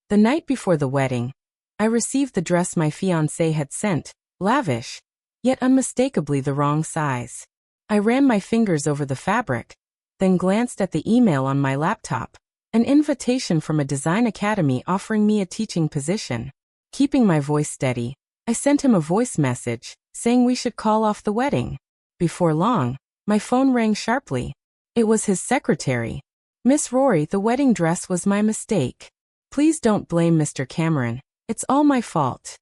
The night before the wedding, I received the dress my fiancé had sent, lavish, yet unmistakably the wrong size. I ran my fingers over the fabric, then glanced at the email on my laptop, an invitation from a design academy offering me a teaching position. Keeping my voice steady, I sent him a voice message, saying we should call off the wedding. Before long, my phone rang sharply. It was his secretary. "Miss Rory, the wedding dress was my mistake. Please don't blame Mr. Cameron. It's all my fault."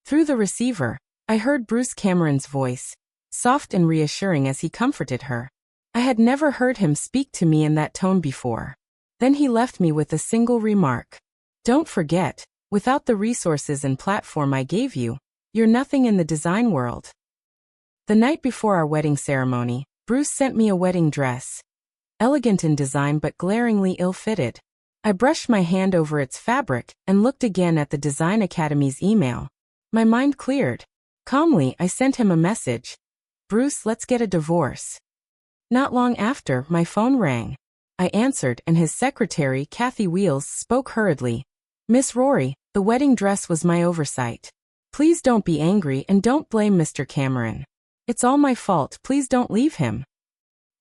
Through the receiver, I heard Bruce Cameron's voice, soft and reassuring as he comforted her. I had never heard him speak to me in that tone before. Then he left me with a single remark. "Don't forget, without the resources and platform I gave you, you're nothing in the design world." The night before our wedding ceremony, Bruce sent me a wedding dress. Elegant in design but glaringly ill-fitted. I brushed my hand over its fabric and looked again at the Design Academy's email. My mind cleared. Calmly, I sent him a message. "Bruce, let's get a divorce." Not long after, my phone rang. I answered, and his secretary, Kathy Wheels, spoke hurriedly. "Miss Rory, the wedding dress was my oversight. Please don't be angry and don't blame Mr. Cameron. It's all my fault, please don't leave him."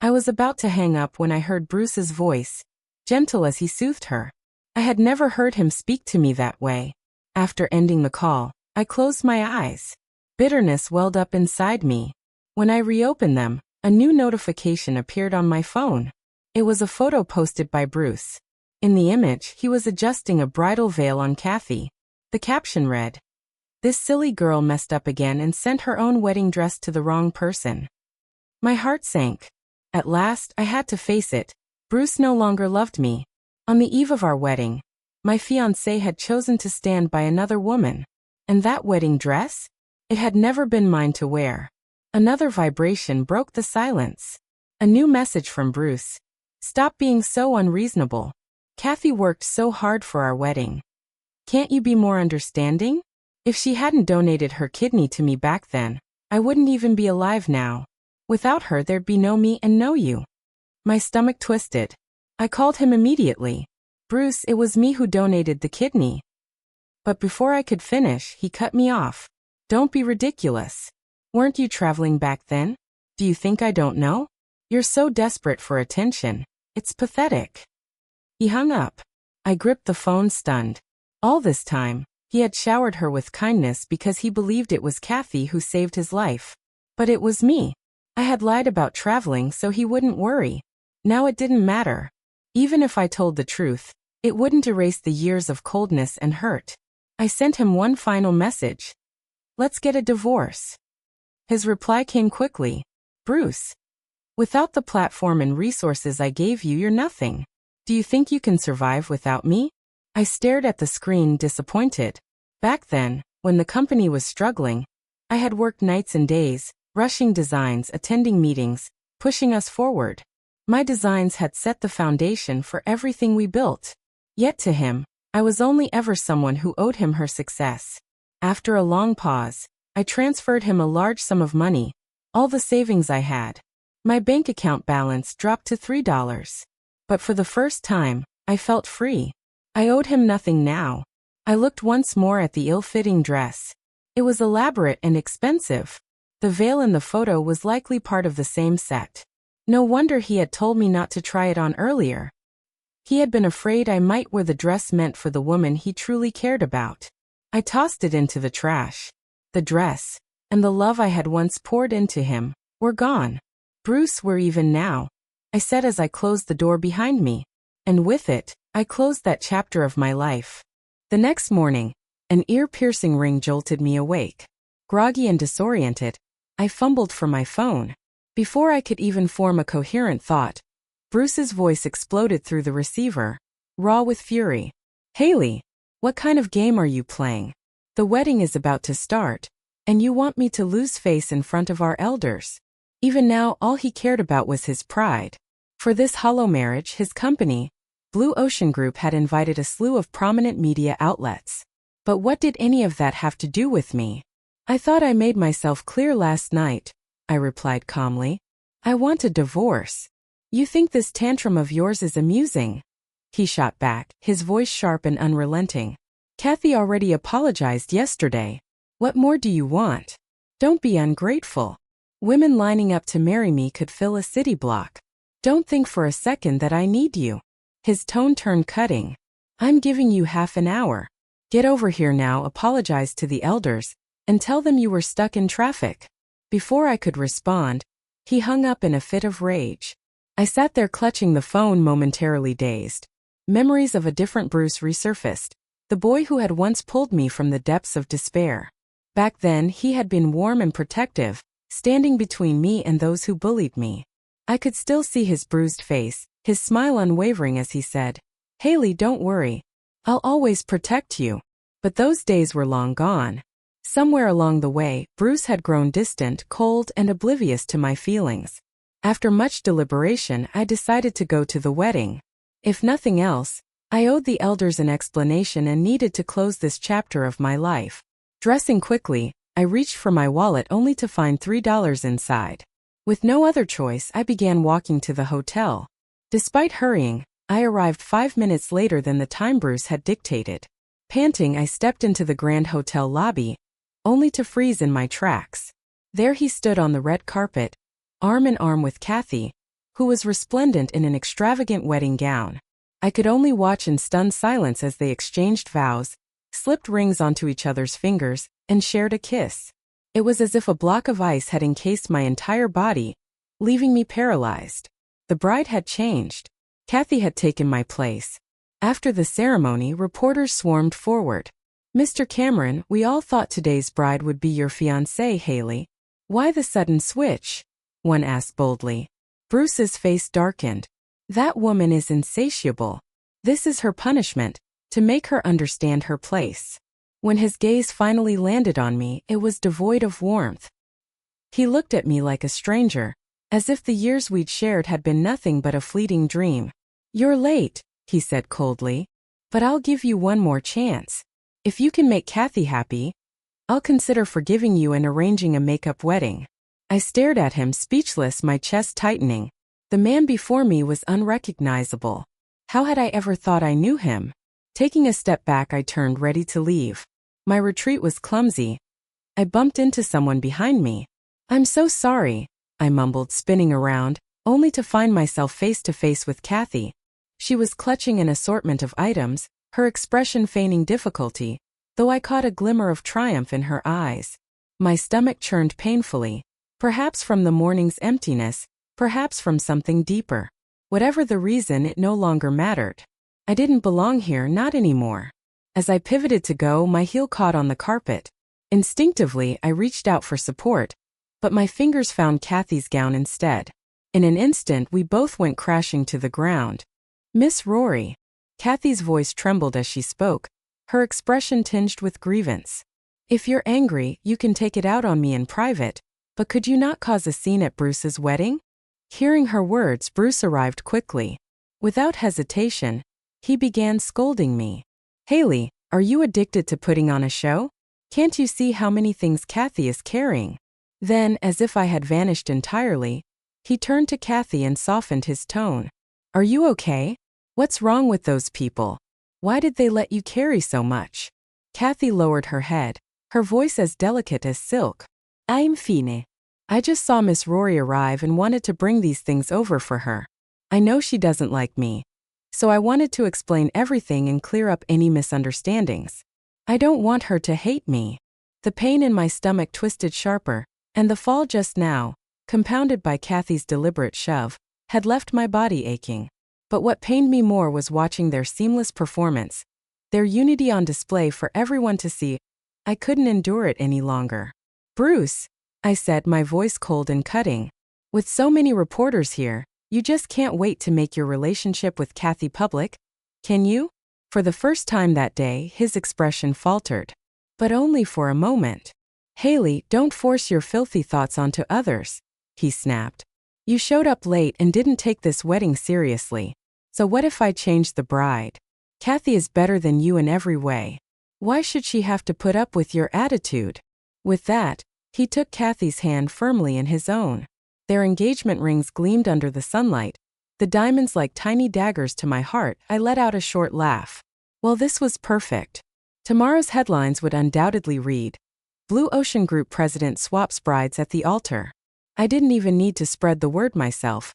I was about to hang up when I heard Bruce's voice, gentle as he soothed her. I had never heard him speak to me that way. After ending the call, I closed my eyes. Bitterness welled up inside me. When I reopened them, a new notification appeared on my phone. It was a photo posted by Bruce. In the image, he was adjusting a bridal veil on Kathy. The caption read, "This silly girl messed up again and sent her own wedding dress to the wrong person." My heart sank. At last, I had to face it. Bruce no longer loved me. On the eve of our wedding, my fiancé had chosen to stand by another woman. And that wedding dress? It had never been mine to wear. Another vibration broke the silence. A new message from Bruce. "Stop being so unreasonable. Kathy worked so hard for our wedding. Can't you be more understanding? If she hadn't donated her kidney to me back then, I wouldn't even be alive now. Without her there'd be no me and no you." My stomach twisted. I called him immediately. "Bruce, it was me who donated the kidney." But before I could finish, he cut me off. "Don't be ridiculous. Weren't you traveling back then? Do you think I don't know? You're so desperate for attention. It's pathetic." He hung up. I gripped the phone stunned. All this time, he had showered her with kindness because he believed it was Kathy who saved his life. But it was me. I had lied about traveling so he wouldn't worry. Now it didn't matter. Even if I told the truth, it wouldn't erase the years of coldness and hurt. I sent him one final message. "Let's get a divorce." His reply came quickly. "Bruce, without the platform and resources I gave you, you're nothing. Do you think you can survive without me?" I stared at the screen, disappointed. Back then, when the company was struggling, I had worked nights and days, rushing designs, attending meetings, pushing us forward. My designs had set the foundation for everything we built. Yet to him, I was only ever someone who owed him her success. After a long pause, I transferred him a large sum of money, all the savings I had. My bank account balance dropped to $3. But for the first time, I felt free. I owed him nothing now. I looked once more at the ill-fitting dress. It was elaborate and expensive. The veil in the photo was likely part of the same set. No wonder he had told me not to try it on earlier. He had been afraid I might wear the dress meant for the woman he truly cared about. I tossed it into the trash. The dress, and the love I had once poured into him, were gone. "Bruce, we're even now," I said as I closed the door behind me. And with it, I closed that chapter of my life. The next morning, an ear-piercing ring jolted me awake. Groggy and disoriented, I fumbled for my phone. Before I could even form a coherent thought, Bruce's voice exploded through the receiver, raw with fury. "Haley, what kind of game are you playing? The wedding is about to start, and you want me to lose face in front of our elders." Even now, all he cared about was his pride. For this hollow marriage, his company, Blue Ocean Group, had invited a slew of prominent media outlets. But what did any of that have to do with me? "I thought I made myself clear last night," I replied calmly. "I want a divorce. You think this tantrum of yours is amusing?" he shot back, his voice sharp and unrelenting. Kathy already apologized yesterday. What more do you want? Don't be ungrateful. Women lining up to marry me could fill a city block. Don't think for a second that I need you. His tone turned cutting. I'm giving you half an hour. Get over here now, apologize to the elders, and tell them you were stuck in traffic. Before I could respond, he hung up in a fit of rage. I sat there clutching the phone, momentarily dazed. Memories of a different Bruce resurfaced, the boy who had once pulled me from the depths of despair. Back then, he had been warm and protective, standing between me and those who bullied me. I could still see his bruised face, his smile unwavering as he said, "Haley, don't worry. I'll always protect you." But those days were long gone. Somewhere along the way, Bruce had grown distant, cold, and oblivious to my feelings. After much deliberation, I decided to go to the wedding. If nothing else, I owed the elders an explanation and needed to close this chapter of my life. Dressing quickly, I reached for my wallet only to find $3 inside. With no other choice, I began walking to the hotel. Despite hurrying, I arrived 5 minutes later than the time Bruce had dictated. Panting, I stepped into the Grand Hotel lobby, only to freeze in my tracks. There he stood on the red carpet, arm in arm with Kathy, who was resplendent in an extravagant wedding gown. I could only watch in stunned silence as they exchanged vows, slipped rings onto each other's fingers, and shared a kiss. It was as if a block of ice had encased my entire body, leaving me paralyzed. The bride had changed. Kathy had taken my place. After the ceremony, reporters swarmed forward. "Mr. Cameron, we all thought today's bride would be your fiancée, Haley. Why the sudden switch?" one asked boldly. Bruce's face darkened. "That woman is insatiable. This is her punishment, to make her understand her place." When his gaze finally landed on me, it was devoid of warmth. He looked at me like a stranger, as if the years we'd shared had been nothing but a fleeting dream. "You're late," he said coldly, "but I'll give you one more chance. If you can make Kathy happy, I'll consider forgiving you and arranging a make-up wedding." I stared at him, speechless, my chest tightening. The man before me was unrecognizable. How had I ever thought I knew him? Taking a step back, I turned, ready to leave. My retreat was clumsy. I bumped into someone behind me. "I'm so sorry," I mumbled, spinning around, only to find myself face to face with Kathy. She was clutching an assortment of items, her expression feigning difficulty, though I caught a glimmer of triumph in her eyes. My stomach churned painfully, perhaps from the morning's emptiness, perhaps from something deeper. Whatever the reason, it no longer mattered. I didn't belong here, not anymore. As I pivoted to go, my heel caught on the carpet. Instinctively, I reached out for support, but my fingers found Kathy's gown instead. In an instant, we both went crashing to the ground. "Miss Rory." Kathy's voice trembled as she spoke, her expression tinged with grievance. "If you're angry, you can take it out on me in private, but could you not cause a scene at Bruce's wedding?" Hearing her words, Bruce arrived quickly. Without hesitation, he began scolding me. "Haley, are you addicted to putting on a show? Can't you see how many things Kathy is carrying?" Then, as if I had vanished entirely, he turned to Kathy and softened his tone. "Are you okay? What's wrong with those people? Why did they let you carry so much?" Kathy lowered her head, her voice as delicate as silk. "I'm fine. I just saw Miss Rory arrive and wanted to bring these things over for her. I know she doesn't like me, so I wanted to explain everything and clear up any misunderstandings. I don't want her to hate me." The pain in my stomach twisted sharper, and the fall just now, compounded by Kathy's deliberate shove, had left my body aching. But what pained me more was watching their seamless performance, their unity on display for everyone to see. I couldn't endure it any longer. "Bruce," I said, my voice cold and cutting, "with so many reporters here, you just can't wait to make your relationship with Kathy public, can you?" For the first time that day, his expression faltered. But only for a moment. "Haley, don't force your filthy thoughts onto others," he snapped. "You showed up late and didn't take this wedding seriously. So what if I change the bride? Kathy is better than you in every way. Why should she have to put up with your attitude?" With that, he took Kathy's hand firmly in his own. Their engagement rings gleamed under the sunlight, The diamonds like tiny daggers to my heart. I let out a short laugh. Well, this was perfect. Tomorrow's headlines would undoubtedly read, Blue Ocean Group President swaps brides at the altar. I didn't even need to spread the word myself.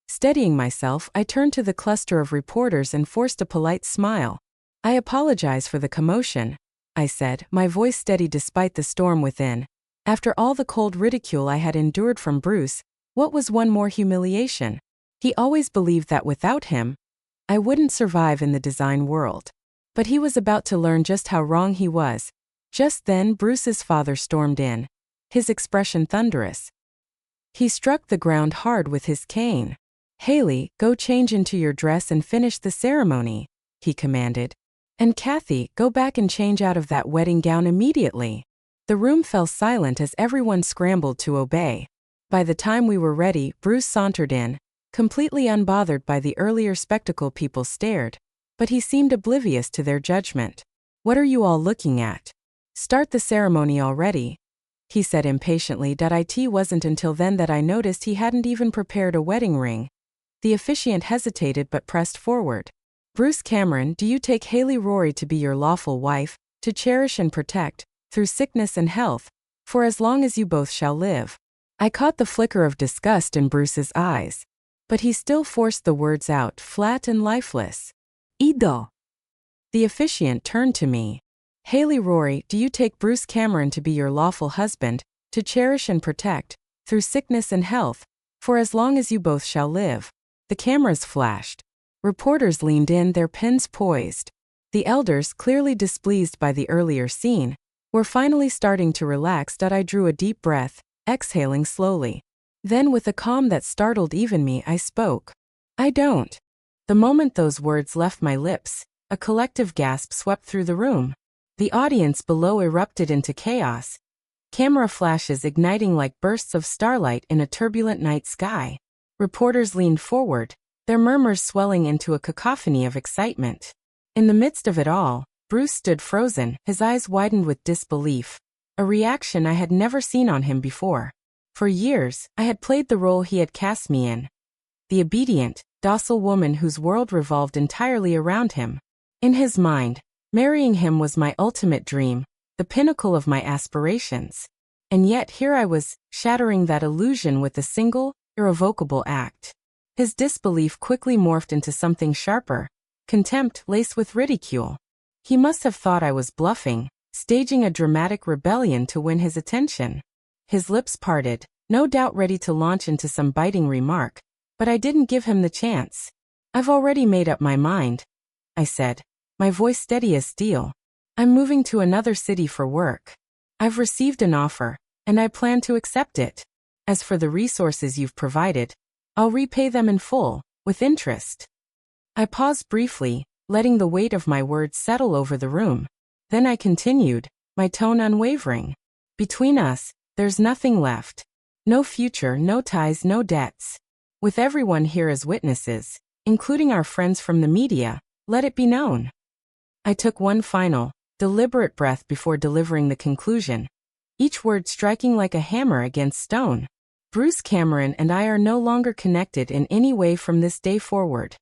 Steadying myself, I turned to the cluster of reporters and forced a polite smile. I apologize for the commotion, I said, my voice steady despite the storm within. After all the cold ridicule I had endured from Bruce, what was one more humiliation? He always believed that without him, I wouldn't survive in the design world. But he was about to learn just how wrong he was. Just then, Bruce's father stormed in, his expression thunderous. He struck the ground hard with his cane. Haley, go change into your dress and finish the ceremony, he commanded. And Kathy, go back and change out of that wedding gown immediately. The room fell silent as everyone scrambled to obey. By the time we were ready, Bruce sauntered in, completely unbothered by the earlier spectacle people stared, but he seemed oblivious to their judgment. What are you all looking at? Start the ceremony already, he said impatiently. It wasn't until then that I noticed he hadn't even prepared a wedding ring. The officiant hesitated but pressed forward. Bruce Cameron, do you take Haley Rory to be your lawful wife, to cherish and protect, through sickness and health, for as long as you both shall live? I caught the flicker of disgust in Bruce's eyes, but he still forced the words out, flat and lifeless. Ido. The officiant turned to me. Haley Rory, do you take Bruce Cameron to be your lawful husband, to cherish and protect, through sickness and health, for as long as you both shall live? The cameras flashed. Reporters leaned in, their pens poised. The elders, clearly displeased by the earlier scene, were finally starting to relax. I drew a deep breath, exhaling slowly. Then with a calm that startled even me, I spoke. I don't. The moment those words left my lips, a collective gasp swept through the room. The audience below erupted into chaos, camera flashes igniting like bursts of starlight in a turbulent night sky. Reporters leaned forward, their murmurs swelling into a cacophony of excitement. In the midst of it all, Bruce stood frozen, his eyes widened with disbelief, a reaction I had never seen on him before. For years, I had played the role he had cast me in. The obedient, docile woman whose world revolved entirely around him. In his mind, marrying him was my ultimate dream, the pinnacle of my aspirations. And yet here I was, shattering that illusion with a single, irrevocable act. His disbelief quickly morphed into something sharper, contempt laced with ridicule. He must have thought I was bluffing, staging a dramatic rebellion to win his attention. His lips parted, no doubt ready to launch into some biting remark, but I didn't give him the chance. I've already made up my mind, I said, my voice steady as steel. I'm moving to another city for work. I've received an offer, and I plan to accept it. As for the resources you've provided, I'll repay them in full, with interest. I paused briefly, letting the weight of my words settle over the room. Then I continued, my tone unwavering. Between us, there's nothing left. No future, no ties, no debts. With everyone here as witnesses, including our friends from the media, let it be known. I took one final, deliberate breath before delivering the conclusion, each word striking like a hammer against stone. Bruce Cameron and I are no longer connected in any way from this day forward.